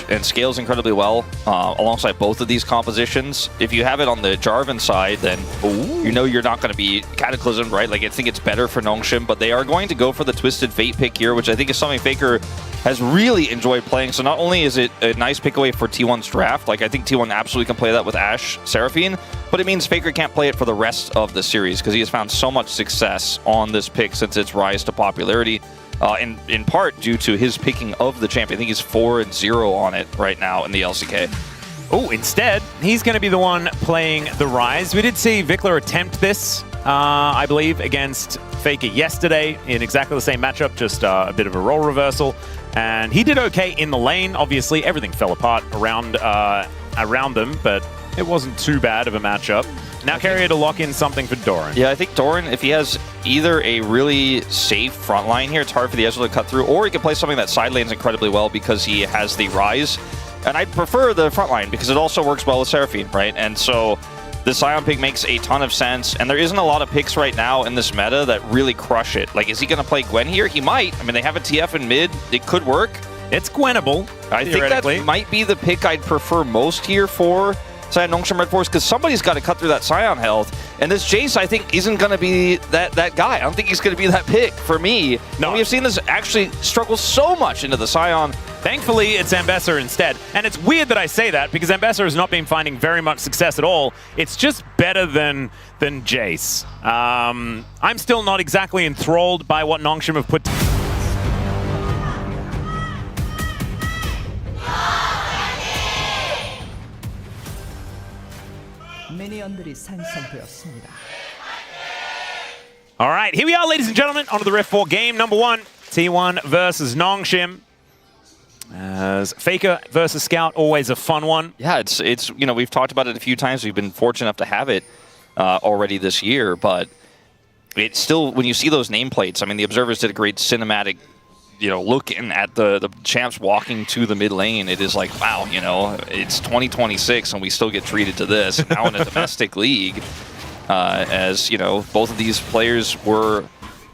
and scales incredibly well alongside both of these compositions. If you have it on the Jarvan side, then you know you're not going to be Cataclysm, right? Like, I think it's better for NONGSHIM, but they are going to go for the Twisted Fate pick here, which I think is something Faker has really enjoyed playing. So not only is it a nice pick away for T1's draft, like I think T1 absolutely can play that with Ashe Seraphine, but it means Faker can't play it for the rest of the series because he has found so much success on this pick since its rise to popularity, in part due to his picking of the champion. I think he's 4-0 on it right now in the LCK. Oh, instead, he's going to be the one playing the Rise. We did see Vikler attempt this, I believe, against Faker yesterday in exactly the same matchup, just a bit of a role reversal. And he did okay in the lane. Obviously, everything fell apart around them, but it wasn't too bad of a matchup. Now Keria to lock in something for Doran. Yeah, I think Doran, if he has either a really safe front line here, it's hard for the Ezreal to cut through, or he can play something that side lanes incredibly well because he has the Rise. And I'd prefer the front line because it also works well with Seraphine, right? And so the Sion pick makes a ton of sense, and there isn't a lot of picks right now in this meta that really crush it. Like, is he going to play Gwen here? He might. I mean, they have a TF in mid. It could work. It's Gwenable, I think that might be the pick I'd prefer most here for Sion NONGSHIM Red Force, because somebody's got to cut through that Sion health. And this Jace, I think, isn't going to be that guy. I don't think he's going to be that pick for me. No. We have seen this actually struggle so much into the Sion. Thankfully, it's Ambessa instead. And it's weird that I say that, because Ambessa has not been finding very much success at all. It's just better than Jace. I'm still not exactly enthralled by what NONGSHIM have put together. All right, here we are, ladies and gentlemen, onto the Rift 4 game number 1. T1 versus NONGSHIM. As Faker versus Scout, always a fun one. Yeah, it's you know, we've talked about it a few times. We've been fortunate enough to have it already this year, but it's still, when you see those nameplates, I mean, the observers did a great cinematic, you know, looking at the champs walking to the mid lane. It is like, wow, you know, it's 2026 and we still get treated to this now in a domestic league. As, you know, both of these players were,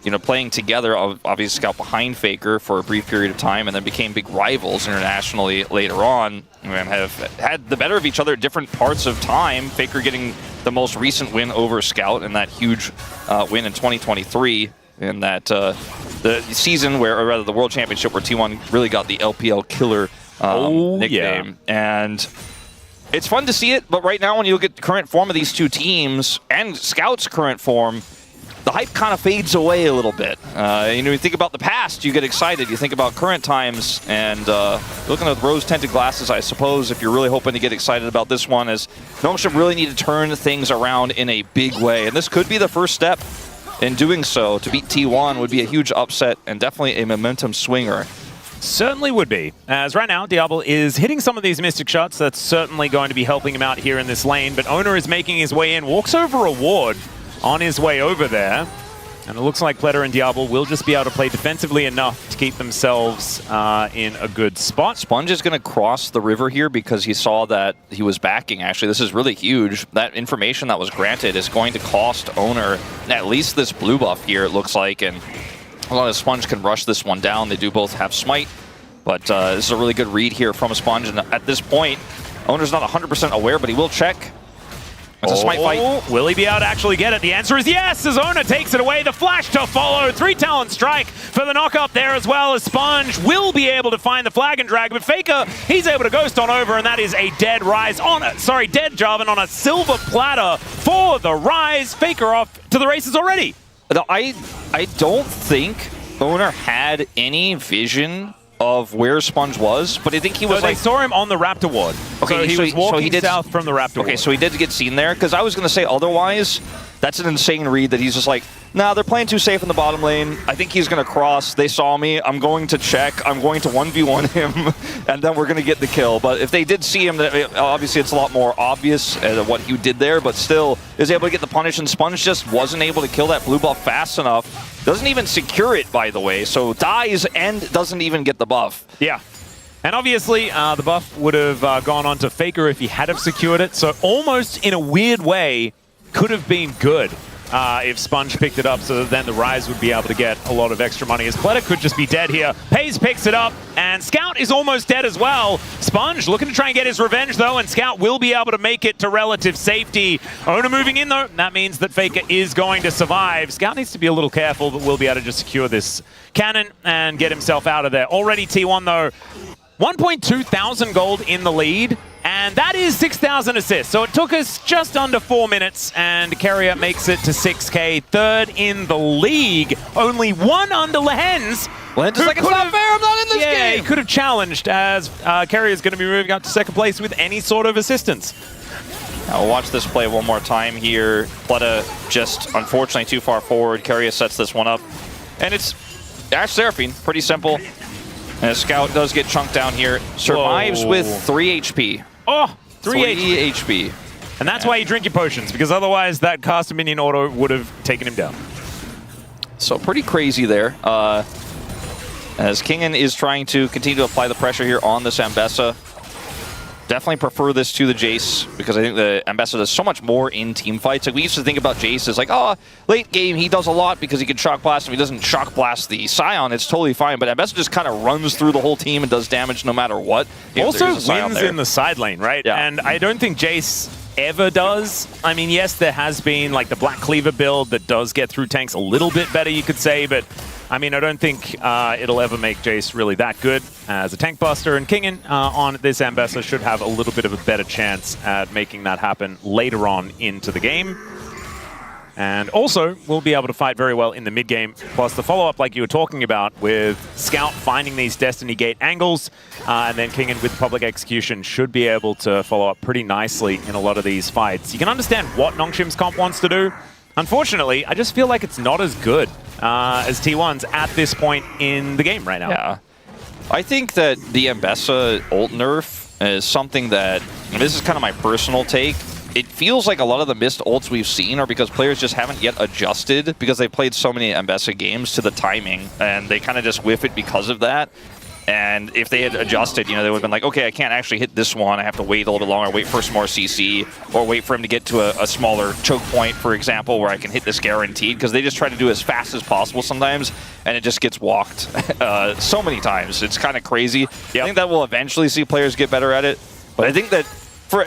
you know, playing together, obviously Scout behind Faker for a brief period of time and then became big rivals internationally later on and have had the better of each other at different parts of time. Faker getting the most recent win over Scout and that huge win in 2023. And that the season where, or rather the World Championship, where T1 really got the LPL killer nickname. Yeah. And it's fun to see it, but right now when you look at the current form of these two teams and Scout's current form, the hype kind of fades away a little bit. You know, you think about the past, you get excited. You think about current times, and looking at rose-tinted glasses, I suppose, if you're really hoping to get excited about this one, is NONGSHIM really need to turn things around in a big way. And this could be the first step in doing so. To beat T1 would be a huge upset and definitely a momentum swinger. Certainly would be. As right now, Diablo is hitting some of these Mystic shots. That's certainly going to be helping him out here in this lane. But Oner is making his way in, walks over a ward on his way over there. And it looks like Pleta and Diablo will just be able to play defensively enough to keep themselves in a good spot. Sponge is going to cross the river here because he saw that he was backing. Actually, this is really huge. That information that was granted is going to cost Oner at least this blue buff here, it looks like. And as long as Sponge can rush this one down, they do both have Smite. But this is a really good read here from Sponge. And at this point, Oner's not 100% aware, but he will check. It's a Smite fight. Will he be able to actually get it? The answer is yes, as Oner takes it away. The flash to follow. 3 Talon Strike for the knock up there, as well as Sponge will be able to find the flag and drag. But Faker, he's able to ghost on over, and that is a dead Rise on a, sorry, dead Jarvan on a silver platter for the Rise. Faker off to the races already. No, I don't think Oner had any vision of where Sponge was, but I think he was so they saw him on the Raptor ward. Okay, so he was walking south from the Raptor ward. Okay, so he did get seen there, because I was going to say otherwise, that's an insane read that he's just like, nah, they're playing too safe in the bottom lane. I think he's going to cross. They saw me. I'm going to check. I'm going to 1v1 him, and then we're going to get the kill. But if they did see him, obviously it's a lot more obvious what he did there, but still is able to get the punish, and Sponge just wasn't able to kill that blue buff fast enough. Doesn't even secure it, by the way, so dies and doesn't even get the buff. Yeah. And obviously, the buff would have gone on to Faker if he had have secured it, so almost in a weird way, could have been good. if Sponge picked it up, so that then the Rise would be able to get a lot of extra money, as Pleta could just be dead here. Pays picks it up, and Scout is almost dead as well. Sponge looking to try and get his revenge, though, and Scout will be able to make it to relative safety. Oner moving in, though. That means that Faker is going to survive. Scout needs to be a little careful, but will be able to just secure this cannon and get himself out of there. Already T1, though, 1.2 thousand gold in the lead. And that is 6,000 assists. So it took us just under 4 minutes, and Keria makes it to 6K, third in the league. Only one under Lehens. Lehens is like, it's not fair, I'm not in this game. He could have challenged, as Keria is going to be moving up to second place with any sort of assistance. Now we'll watch this play one more time here. Pleta just unfortunately too far forward. Keria sets this one up. And it's Ash Seraphine, pretty simple. And Scout does get chunked down here. Survives with 3 HP. Oh, 3 HP. And that's why you drink your potions, because otherwise that cast minion auto would have taken him down. So pretty crazy there. As Kingen is trying to continue to apply the pressure here on this Ambessa. Definitely prefer this to the Jace, because I think the Ambessa does so much more in team fights. Like, we used to think about Jace as like, oh, late game he does a lot because he can shock blast, and if he doesn't shock blast the Scion, it's totally fine. But Ambessa just kind of runs through the whole team and does damage no matter what. Also wins in the side lane, right? Yeah. And I don't think Jace ever does. I mean, yes, there has been like the Black Cleaver build that does get through tanks a little bit better, you could say, but I mean, I don't think it'll ever make Jace really that good as a tank buster, and Kingen on this Ambessa should have a little bit of a better chance at making that happen later on into the game. And also, we'll be able to fight very well in the mid-game. Plus, the follow-up, like you were talking about, with Scout finding these Destiny Gate angles, and then Kingen with Public Execution should be able to follow up pretty nicely in a lot of these fights. You can understand what NONGSHIM's comp wants to do. Unfortunately, I just feel like it's not as good as T1's at this point in the game right now. Yeah. I think that the Ambessa ult nerf is something that, and this is kind of my personal take, it feels like a lot of the missed ults we've seen are because players just haven't yet adjusted, because they've played so many Ambessa games, to the timing, and they kind of just whiff it because of that. And if they had adjusted, you know, they would have been like, okay, I can't actually hit this one. I have to wait a little bit longer, wait for some more CC, or wait for him to get to a smaller choke point, for example, where I can hit this guaranteed, because they just try to do it as fast as possible sometimes, and it just gets walked so many times. It's kind of crazy. Yep. I think that we'll eventually see players get better at it, but I think that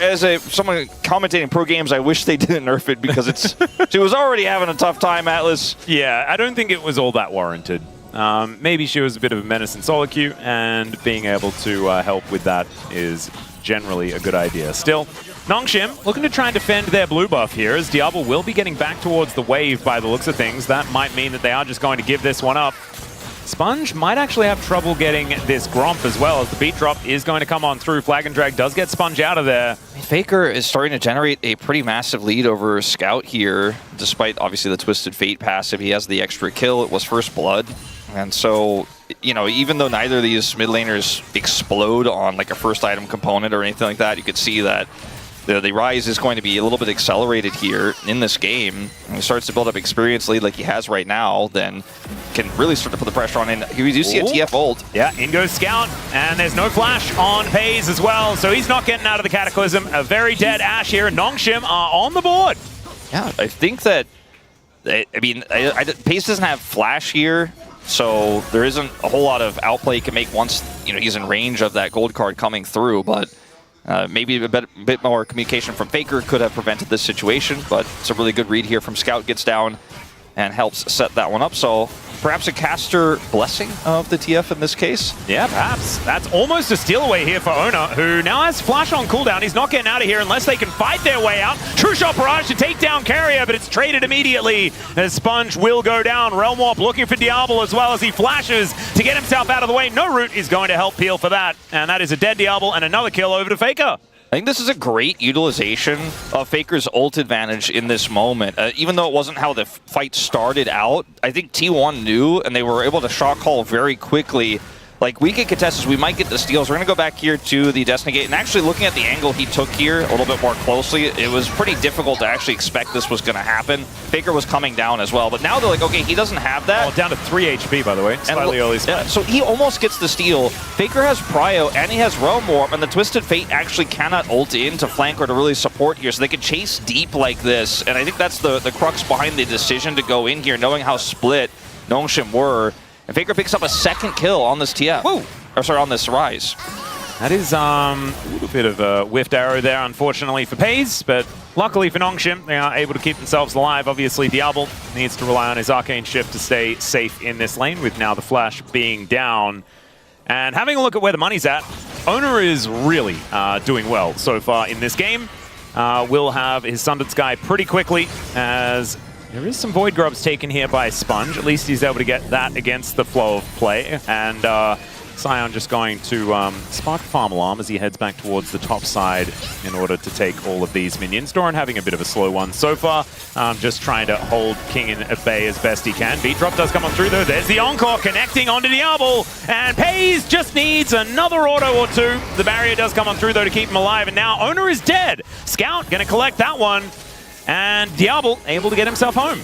as someone commentating pro games, I wish they didn't nerf it, because she was already having a tough time, Atlas. Yeah, I don't think it was all that warranted. Maybe she was a bit of a menace in solo queue, and being able to help with that is generally a good idea. Still, NONGSHIM looking to try and defend their blue buff here, as Diablo will be getting back towards the wave by the looks of things. That might mean that they are just going to give this one up. Sponge might actually have trouble getting this Gromp as well, as the beat drop is going to come on through. Flag and Drag does get Sponge out of there. Faker is starting to generate a pretty massive lead over Scout here, despite obviously the Twisted Fate passive. He has the extra kill. It was first blood. And so, you know, even though neither of these mid laners explode on like a first item component or anything like that, you could see that the Rise is going to be a little bit accelerated here in this game. And he starts to build up experience lead like he has right now, then can really start to put the pressure on in. We do see a TF ult. Yeah, in goes Scout, and there's no flash on Pays as well, so he's not getting out of the Cataclysm. A very dead Ashe here, and NONGSHIM are on the board. Yeah, I think that, I mean, Pays doesn't have flash here, so there isn't a whole lot of outplay he can make once, you know, he's in range of that gold card coming through, but maybe a bit more communication from Faker could have prevented this situation, but it's a really good read here from Scout. Gets down and helps set that one up. So perhaps a caster blessing of the TF in this case. Yeah, perhaps. That's almost a steal away here for Oner, who now has flash on cooldown. He's not getting out of here unless they can fight their way out. True Shot Barrage to take down Keria, but it's traded immediately as Sponge will go down. Realm Warp looking for Diablo as well as he flashes to get himself out of the way. No Root is going to help peel for that. And that is a dead Diablo and another kill over to Faker. I think this is a great utilization of Faker's ult advantage in this moment. Even though it wasn't how the fight started out, I think T1 knew, and they were able to shot call very quickly. like, we get contestants, we might get the steals. We're going to go back here to the Destiny Gate, and actually looking at the angle he took here a little bit more closely, it was pretty difficult to actually expect this was going to happen. Faker was coming down as well, but now they're like, okay, he doesn't have that. Oh, down to 3 HP, by the way. Slightly early spot. Yeah, so he almost gets the steal. Faker has Prio, and he has Realm Warp, and the Twisted Fate actually cannot ult in to flank or to really support here, so they can chase deep like this, and I think that's the crux behind the decision to go in here, knowing how split NONGSHIM were. And Faker picks up a second kill on this TF. Woo! Or sorry, on this Rise. That is a little bit of a whiffed arrow there, unfortunately, for FaZe, but luckily for NONGSHIM, they are able to keep themselves alive. Obviously, Diablo needs to rely on his Arcane Shift to stay safe in this lane, with now the Flash being down. And having a look at where the money's at, Oner is really doing well so far in this game. Will have his Sundered Sky pretty quickly, as there is some Void Grubs taken here by Sponge. At least he's able to get that against the flow of play. And Sion just going to spark Farm Alarm as he heads back towards the top side in order to take all of these minions. Doran having a bit of a slow one so far. Just trying to hold King at bay as best he can. Beat Drop does come on through though. There's the Encore connecting onto Diablo. And FaZe just needs another auto or two. The barrier does come on through though to keep him alive. And now Oner is dead. Scout going to collect that one. And Diablo able to get himself home.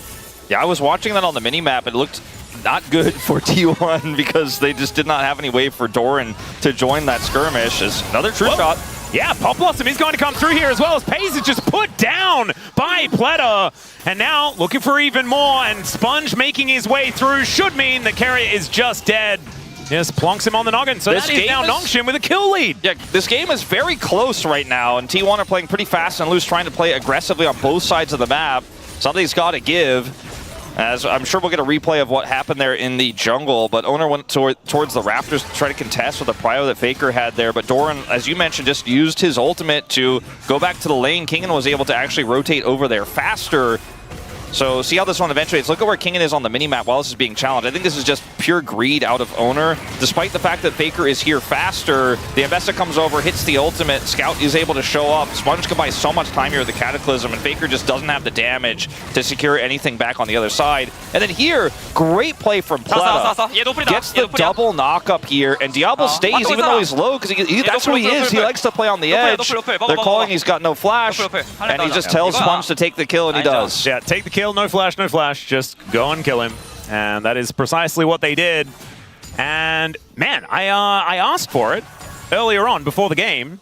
Yeah, I was watching that on the mini-map. It looked not good for T1 because they just did not have any way for Doran to join that skirmish. As another true shot. Yeah, Pop Blossom is going to come through here as well, as FaZe is just put down by Pleta. And now looking for even more, and Sponge making his way through should mean that Keria is just dead. Just plonks him on the noggin. So that is now NONGSHIM with a kill lead. Yeah, this game is very close right now, and T1 are playing pretty fast and loose, trying to play aggressively on both sides of the map. Something's got to give. As I'm sure we'll get a replay of what happened there in the jungle, but Oner went towards the Raptors to try to contest with the prio that Faker had there, but Doran, as you mentioned, just used his ultimate to go back to the lane. Kingen was able to actually rotate over there faster. So see how this one eventuates. Look at where Kingen is on the minimap while this is being challenged. I think this is just pure greed out of Oner. Despite the fact that Faker is here faster, the Ambessa comes over, hits the ultimate, Scout is able to show up. Sponge can buy so much time here with the Cataclysm, and Faker just doesn't have the damage to secure anything back on the other side. And then here, great play from Pleta. Gets the double knock up here, and Diablo stays even though he's low, because that's who he is. He likes to play on the edge. They're calling he's got no flash, and he just tells Sponge to take the kill, and he does. Yeah, take the kill. No flash, no flash. Just go and kill him. And that is precisely what they did. And man, I asked for it earlier on before the game.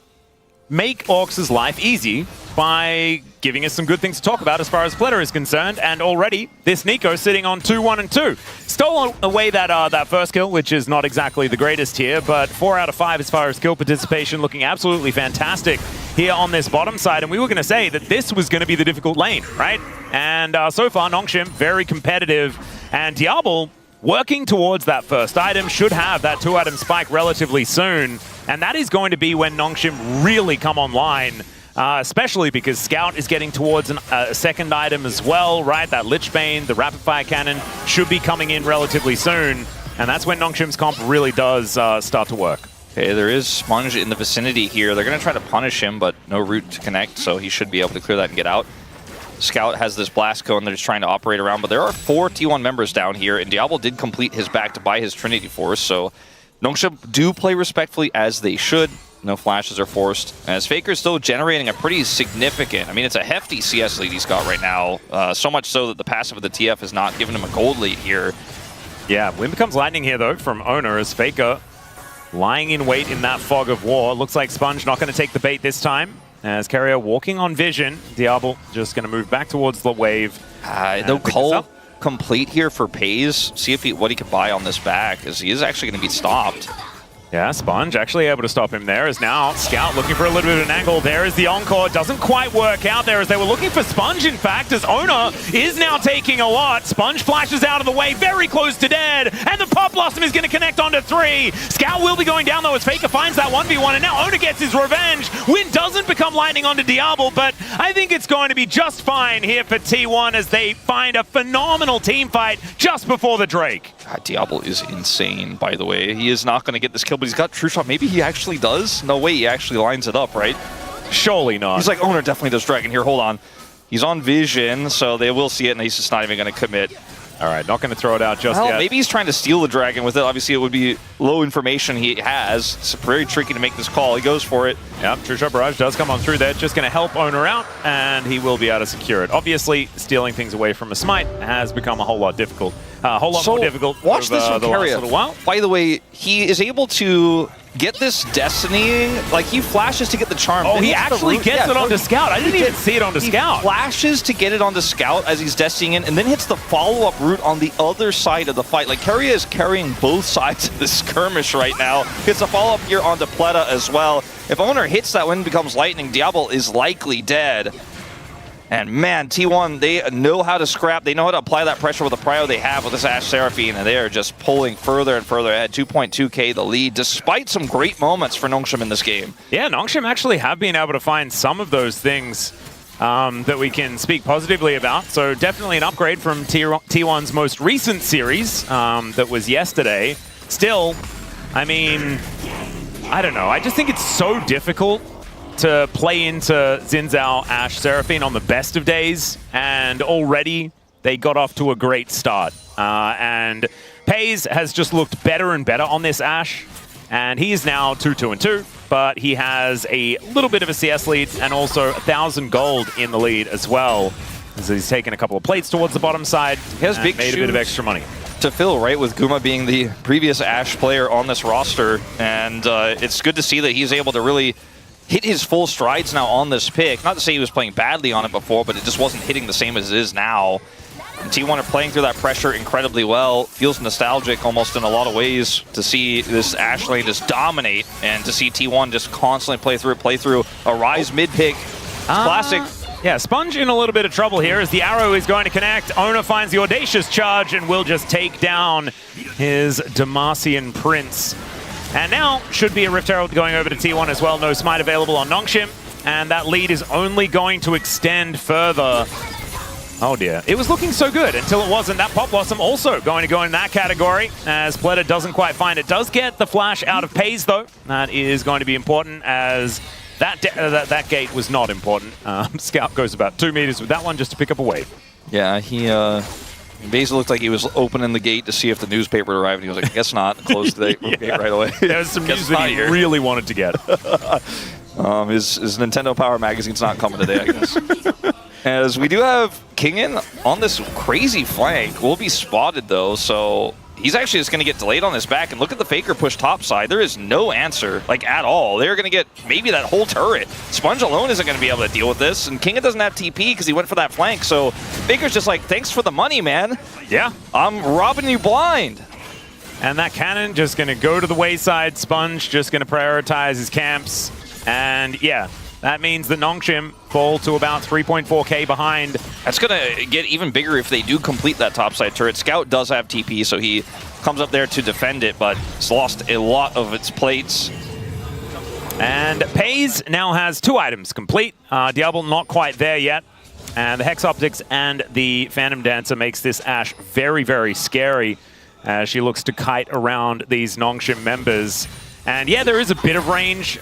Make Orcs' life easy by giving us some good things to talk about as far as Pleta is concerned. And already, this Nico sitting on 2-1 and 2. Stole away that first kill, which is not exactly the greatest here, but 4 out of 5 as far as kill participation, looking absolutely fantastic here on this bottom side. And we were going to say that this was going to be the difficult lane, right? And so far, NONGSHIM very competitive. And Diablo working towards that first item, should have that 2-item spike relatively soon. And that is going to be when NONGSHIM really come online. Especially because Scout is getting towards a second item as well, right? That Lichbane, the Rapid Fire Cannon should be coming in relatively soon. And that's when NONGSHIM's comp really does start to work. Okay, there is Sponge in the vicinity here. They're going to try to punish him, but no route to connect, so he should be able to clear that and get out. Scout has this blast cone they're just trying to operate around, but there are 4 T1 members down here, and Diablo did complete his back to buy his Trinity Force, so NONGSHIM do play respectfully as they should. No flashes are forced, as Faker's still generating a pretty significant, I mean, it's a hefty CS lead he's got right now, so much so that the passive of the TF has not given him a gold lead here. Yeah, Wind becomes lightning here, though, from Oner, as Faker lying in wait in that fog of war. Looks like Sponge not going to take the bait this time, as Keria walking on vision. Diablo just going to move back towards the wave. No Cole complete here for FaZe. See if what he can buy on this back, because he is actually going to be stopped. Yeah, Sponge actually able to stop him there, as now Scout looking for a little bit of an angle. There is the Encore. Doesn't quite work out there, as they were looking for Sponge, in fact, as Oner is now taking a lot. Sponge flashes out of the way, very close to dead, and the Pop Blossom is going to connect onto 3. Scout will be going down, though, as Faker finds that 1v1, and now Oner gets his revenge. Wind doesn't become lightning onto Diablo, but I think it's going to be just fine here for T1 as they find a phenomenal team fight just before the Drake. God, Diablo is insane, by the way. He is not going to get this kill, but he's got True Shot. Maybe he actually does? No way, he actually lines it up, right? Surely not. He's like, Oner definitely does Dragon here. Hold on. He's on vision, so they will see it, and he's just not even going to commit. All right, not going to throw it out just yet. Maybe he's trying to steal the dragon with it. Obviously, it would be low information he has. It's very tricky to make this call. He goes for it. Yep, True Shot Barrage does come on through there. Just going to help Oner out, and he will be able to secure it. Obviously, stealing things away from a smite has become a whole lot difficult. A whole lot more difficult. Watch this from Keria. By the way, he is able to get this Destiny, like he flashes to get the charm. Oh, he actually gets it onto Scout. I didn't even see it onto Scout. He flashes to get it onto Scout as he's Destinying in, and then hits the follow-up route on the other side of the fight. Like, Keria is carrying both sides of the skirmish right now. Hits a follow-up here onto Pleta as well. If Oner hits that when it becomes lightning, Diablo is likely dead. And man, T1, they know how to scrap. They know how to apply that pressure with the prio they have with this Ashe Seraphine, and they are just pulling further and further ahead. 2.2k the lead, despite some great moments for NONGSHIM in this game. Yeah, NONGSHIM actually have been able to find some of those things that we can speak positively about. So definitely an upgrade from T1's most recent series that was yesterday. Still, I mean, I don't know. I just think it's so difficult to play into Xin Zhao, Ashe, Seraphine on the best of days, and already they got off to a great start. And Pays has just looked better and better on this Ashe, and he is now 2-2-2, but he has a little bit of a CS lead and also 1,000 gold in the lead as well. So he's taken a couple of plates towards the bottom side. He has big made a bit of extra money to fill, right, with Guma being the previous Ashe player on this roster, and it's good to see that he's able to really hit his full strides now on this pick. Not to say he was playing badly on it before, but it just wasn't hitting the same as it is now. And T1 are playing through that pressure incredibly well. Feels nostalgic almost in a lot of ways to see this Ashe lane just dominate and to see T1 just constantly play through a Rise mid pick. It's classic. Yeah, Sponge in a little bit of trouble here as the arrow is going to connect. Oner finds the audacious charge and will just take down his Demacian Prince. And now should be a Rift Herald going over to T1 as well. No smite available on NONGSHIM. And that lead is only going to extend further. Oh dear. It was looking so good until it wasn't. That Pop Blossom also going to go in that category as Pleta doesn't quite find it. Does get the flash out of Pays though. That is going to be important as that gate was not important. Scout goes about 2 meters with that one just to pick up a wave. Yeah, he basically looked like he was opening the gate to see if the newspaper arrived. And he was like, I guess not. Closed the gate right away. There was some news that he really wanted to get. His Nintendo Power Magazine's not coming today, I guess. As we do have Kingen on this crazy flank. Will be spotted, though, so he's actually just going to get delayed on his back. And look at the Faker push topside. There is no answer, like, at all. They're going to get maybe that whole turret. Sponge alone isn't going to be able to deal with this. And Kingen doesn't have TP because he went for that flank. So Faker's just like, thanks for the money, man. Yeah. I'm robbing you blind. And that cannon just going to go to the wayside. Sponge just going to prioritize his camps. And yeah, that means that NONGSHIM fall to about 3.4k behind. That's going to get even bigger if they do complete that topside turret. Scout does have TP, so he comes up there to defend it, but it's lost a lot of its plates. And Pays now has 2 items complete. Diablo not quite there yet. And the Hex Optics and the Phantom Dancer makes this Ashe very, very scary as she looks to kite around these NONGSHIM members. And yeah, there is a bit of range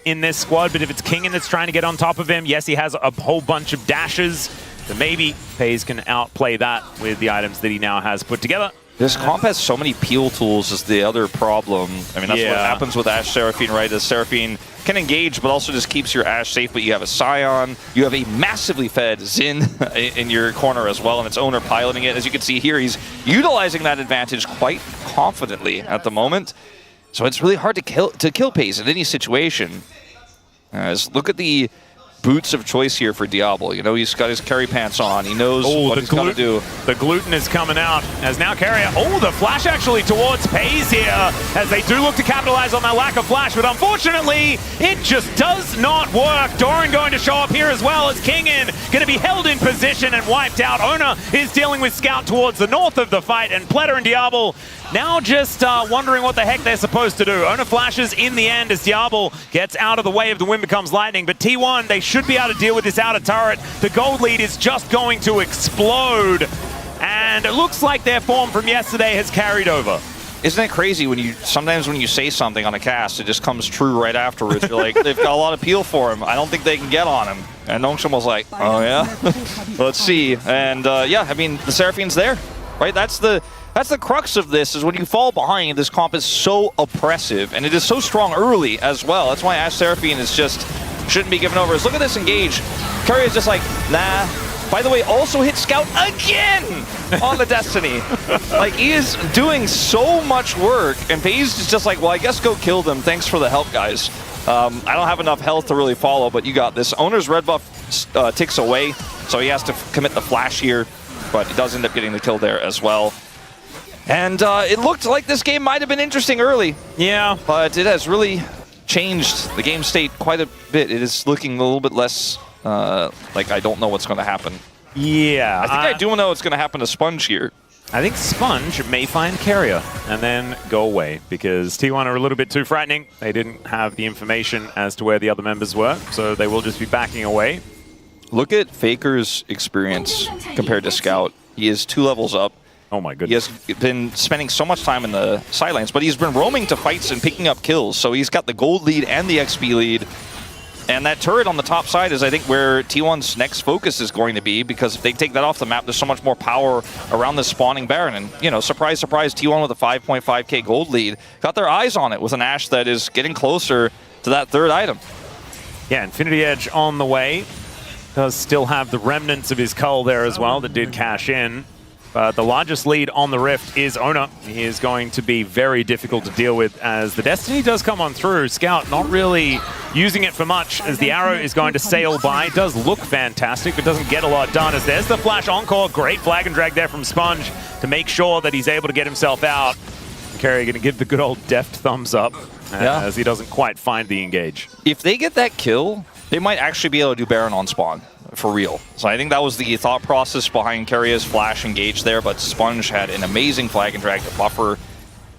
in this squad, but if it's Kingen that's trying to get on top of him, yes, he has a whole bunch of dashes, so maybe Pays can outplay that with the items that he now has put together. This comp has so many peel tools is the other problem. I mean, that's what happens with Ashe Seraphine, right? As Seraphine can engage, but also just keeps your Ashe safe, but you have a Scion, you have a massively fed Xin in your corner as well, and it's Oner piloting it. As you can see here, he's utilizing that advantage quite confidently at the moment. So it's really hard to kill Pays in any situation. Look at the boots of choice here for Diablo. You know, he's got his carry pants on. He knows what he's got to do. The gluten is coming out as now Keria. Oh, the flash actually towards Pays here as they do look to capitalize on that lack of flash, but unfortunately, it just does not work. Doran going to show up here as well as Kingen going to be held in position and wiped out. Oner is dealing with Scout towards the north of the fight, and Pleta and Diablo now just wondering what the heck they're supposed to do. Oner flashes in the end as Diablo gets out of the way of the wind becomes lightning, but T1, they should be able to deal with this outer turret. The gold lead is just going to explode, and it looks like their form from yesterday has carried over. Isn't it crazy when sometimes when you say something on a cast, it just comes true right afterwards. You're like, they've got a lot of appeal for him. I don't think they can get on him. And NONGSHIM was like, oh yeah? Let's see. And yeah, I mean, the Seraphine's there. right? That's the crux of this, is when you fall behind, this comp is so oppressive, and it is so strong early as well. That's why Ashe Seraphine is just shouldn't be given over. Look at this engage. Keria is just like, nah. By the way, also hit Scout again on the Destiny. Like, he is doing so much work, and FaZe is just like, well, I guess go kill them. Thanks for the help, guys. I don't have enough health to really follow, but you got this. Oner's red buff ticks away, so he has to commit the flash here, but he does end up getting the kill there as well. And it looked like this game might have been interesting early. Yeah. But it has really changed the game state quite a bit. It is looking a little bit less like I don't know what's going to happen. Yeah. I think I do know what's going to happen to Sponge here. I think Sponge may find Keria and then go away because T1 are a little bit too frightening. They didn't have the information as to where the other members were, so they will just be backing away. Look at Faker's experience compared to Scout. He is 2 levels up. Oh my goodness. He has been spending so much time in the sidelines, but he's been roaming to fights and picking up kills. So he's got the gold lead and the XP lead. And that turret on the top side is, I think, where T1's next focus is going to be, because if they take that off the map, there's so much more power around the spawning Baron. And, you know, surprise, surprise, T1 with a 5.5k gold lead got their eyes on it with an Ashe that is getting closer to that 3rd item. Yeah, Infinity Edge on the way. Does still have the remnants of his cull there as well that did cash in. But the largest lead on the Rift is Oner. He is going to be very difficult to deal with as the Destiny does come on through. Scout not really using it for much as the arrow is going to sail by. Does look fantastic, but doesn't get a lot done as there's the flash encore. Great flag and drag there from Sponge to make sure that he's able to get himself out. Keria going to give the good old deft thumbs up as he doesn't quite find the engage. If they get that kill, they might actually be able to do Baron on spawn. For real. So I think that was the thought process behind Keria's flash engage there, but Sponge had an amazing flag and drag to buffer,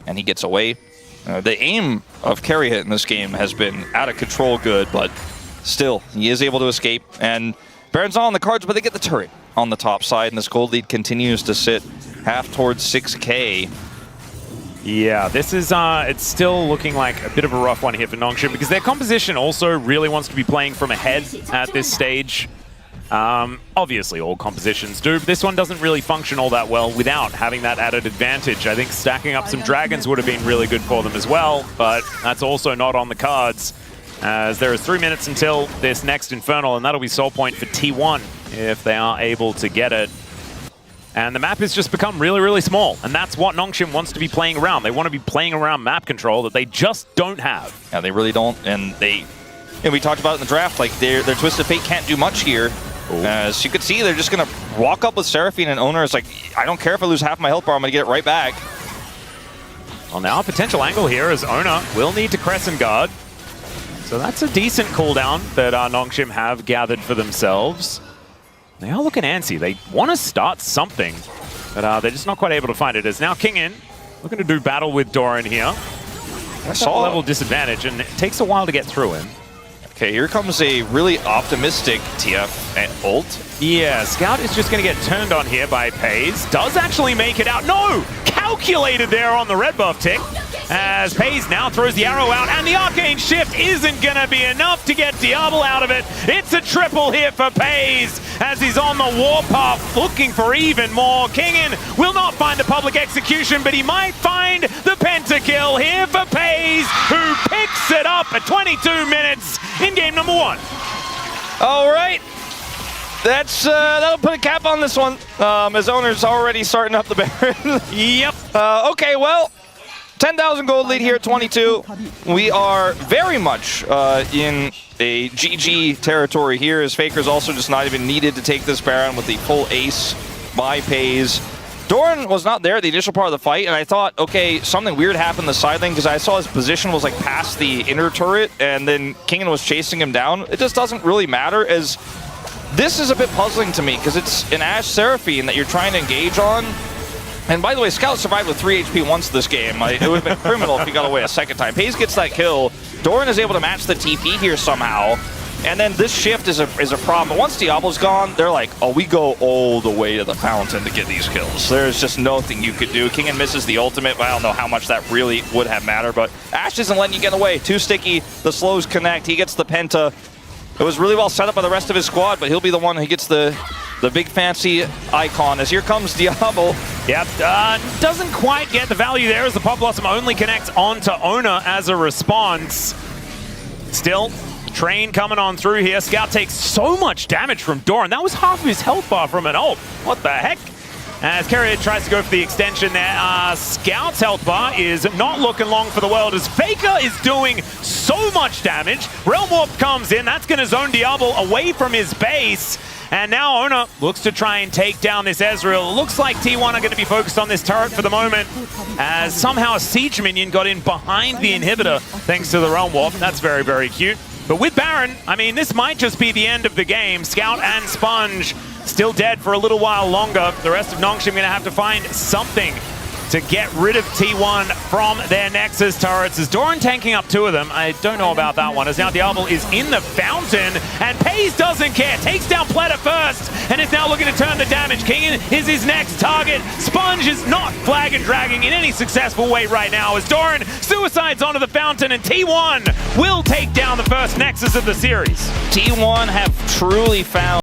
and he gets away. The aim of Keria in this game has been out of control good, but still, he is able to escape. And Baron's not on the cards, but they get the turret on the top side, and this gold lead continues to sit half towards 6k. Yeah, this is, it's still looking like a bit of a rough one here for NONGSHIM because their composition also really wants to be playing from ahead at this stage. Obviously all compositions do, but this one doesn't really function all that well without having that added advantage. I think stacking up some dragons would have been really good for them as well, but that's also not on the cards as there is 3 minutes until this next Infernal, and that'll be soul point for T1 if they are able to get it. And the map has just become really, really small, and that's what NONGSHIM wants to be playing around. They want to be playing around map control that they just don't have. Yeah, they really don't, and we talked about it in the draft, like their Twisted Fate can't do much here. As you could see, they're just going to walk up with Seraphine, and Oner is like, I don't care if I lose half my health bar, I'm going to get it right back. Well, now a potential angle here as Oner will need to Crescent Guard. So that's a decent cooldown that NONGSHIM have gathered for themselves. They are looking antsy. They want to start something, but they're just not quite able to find it. As now Kingin looking to do battle with Doran here. That's a level disadvantage, and it takes a while to get through him. Okay, here comes a really optimistic TF and ult. Yeah, Scout is just going to get turned on here by FaZe. Does actually make it out. No! Calculated there on the red buff tick. As FaZe now throws the arrow out, and the Arcane Shift isn't going to be enough to get Diablo out of it. It's a triple here for FaZe as he's on the warpath looking for even more. Kingin will not find the public execution, but he might find the pentakill here for FaZe, who picks it up at 22 minutes in game number 1. All right. That'll put a cap on this one, as Oner's already starting up the Baron. Yep. Okay, well, 10,000 gold lead here at 22. We are very much in a GG territory here, as Faker's also just not even needed to take this Baron with the full ace by FaZe. Doran was not there at the initial part of the fight, and I thought, okay, something weird happened in the side lane because I saw his position was like past the inner turret, and then Kingin was chasing him down. It just doesn't really matter, as this is a bit puzzling to me because it's an Ashe Seraphine that you're trying to engage on. And by the way, Scout survived with 3 HP once this game. It would have been criminal if he got away a second time. FaZe gets that kill. Doran is able to match the TP here somehow. And then this shift is a problem. But once Diablo's gone, they're like, oh, we go all the way to the fountain to get these kills. There's just nothing you could do. Kingin misses the ultimate, but I don't know how much that really would have mattered. But Ashe isn't letting you get away. Too sticky. The slows connect. He gets the penta. It was really well set up by the rest of his squad, but he'll be the one who gets the the big fancy icon, as here comes Diablo. Yep, doesn't quite get the value there as the Pop Blossom only connects onto Oner as a response. Still, Train coming on through here. Scout takes so much damage from Doran. That was half of his health bar from an ult. What the heck? As Keria tries to go for the extension there. Scout's health bar is not looking long for the world as Faker is doing so much damage. Realm Warp comes in. That's going to zone Diablo away from his base. And now Oner looks to try and take down this Ezreal. Looks like T1 are going to be focused on this turret for the moment, as somehow a siege minion got in behind the inhibitor thanks to the Realm Warp. That's very, very cute. But with Baron, I mean, this might just be the end of the game. Scout and Sponge still dead for a little while longer. The rest of NONGSHIM going to have to find something to get rid of T1 from their Nexus turrets. As Doran tanking up 2 of them. I don't know about that one, as now Diablo is in the fountain, and Pays doesn't care. Takes down Pleta first, and is now looking to turn the damage. King is his next target. Sponge is not flag and dragging in any successful way right now, as Doran suicides onto the fountain, and T1 will take down the first Nexus of the series. T1 have truly found